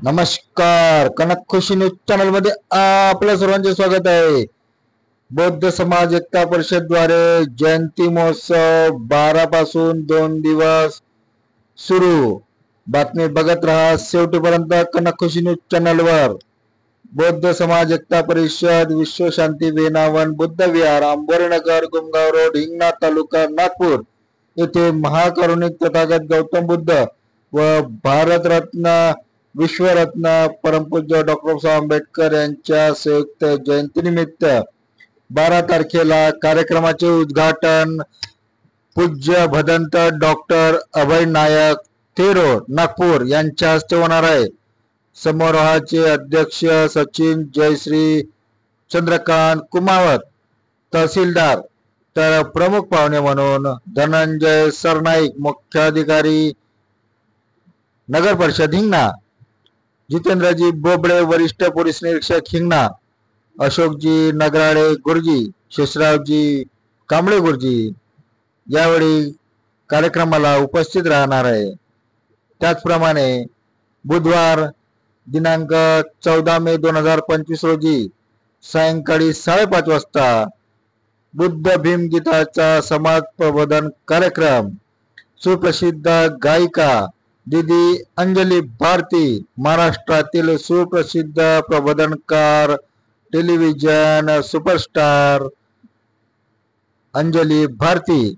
नमस्कार. कनक खुशी news channel मध्ये आपल्या सर्वांचे स्वागत आहे. बौद्ध समाज एकता परिषद द्वारे जयंती महोत्सव 12 पासून 2 दिवस सुरू. बातमी बघत रहा शेवटीपर्यंत कनक खुशी न्यूज चॅनल वर. बौद्ध समाज एकता परिषद विश्व शांती वेनावन बुद्ध विहार आंबेडकर गुमगाव रोड हिंगणा तालुका नागपूर येथे महाकरुणिक तथागत गौतम बुद्ध व भारतरत्न विश्वरत्न परमपूज्य डॉक्टर साहेब आंबेडकर यांच्या संयुक्त जयंतीनिमित्त 12 तारखेला कार्यक्रमाचे उद्घाटन पूज्य भदंत डॉक्टर अभय नायक थेरो नागपूर यांच्या हस्ते होणार आहे. समारोहाचे अध्यक्ष सचिन जयश्री चंद्रकांत कुमावत तहसीलदार तर प्रमुख पाहुणे म्हणून धनंजय सरनाईक मुख्याधिकारी नगर परिषद हिंगणा, जितेंद्रजी बोबडे वरिष्ठ पोलीस निरीक्षक हिंगणा, अशोकजी नगराळे गुरुजी, शेषरावजी कांबळे गुरुजी यावेळी कार्यक्रमाला उपस्थित राहणार आहे. त्याचप्रमाणे बुधवार दिनांक 14 मे 2025 रोजी सायंकाळी 5:30 वाजता बुद्ध भीम गीताचा समाज प्रबोधन कार्यक्रम सुप्रसिद्ध गायिका दीदी अंजली भारती, महाराष्ट्रातील सुप्रसिद्ध प्रबोधनकार, टेलिव्हिजन सुपरस्टार अंजली भारती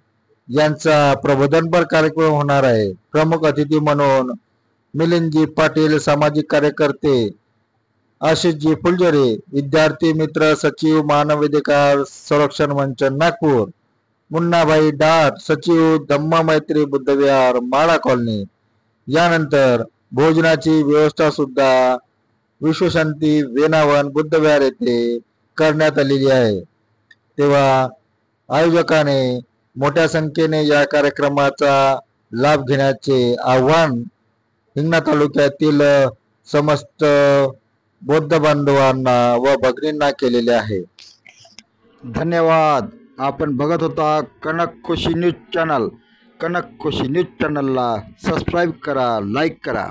यांचा प्रबोधनपर कार्यक्रम होणार आहे. प्रमुख अतिथी म्हणून मिलिंदजी पाटील सामाजिक कार्यकर्ते, आशिषजी फुलझरे विद्यार्थी मित्र सचिव मानवाधिकार संरक्षण मंच नागपूर, मुन्नाभाई डाट सचिव धम्म मैत्री बुद्ध विहार माळा कॉलनी. यानंतर भोजनाची व्यवस्था सुद्धा विश्वशांती वेनावन बुद्ध विहार येथे करण्यात आलेली आहे. तेव्हा आयोजकाने मोठ्या संख्येने या कार्यक्रमाचा लाभ घेण्याचे आवाहन हिंगणा तालुक्यातील समस्त बौद्ध बांधवांना व भगिनींना केलेले आहे. धन्यवाद. आपण बघत होता कनक खुशी न्यूज चॅनल. कनक खुशी न्यूज चॅनलला सबस्क्राईब करा, लाईक करा.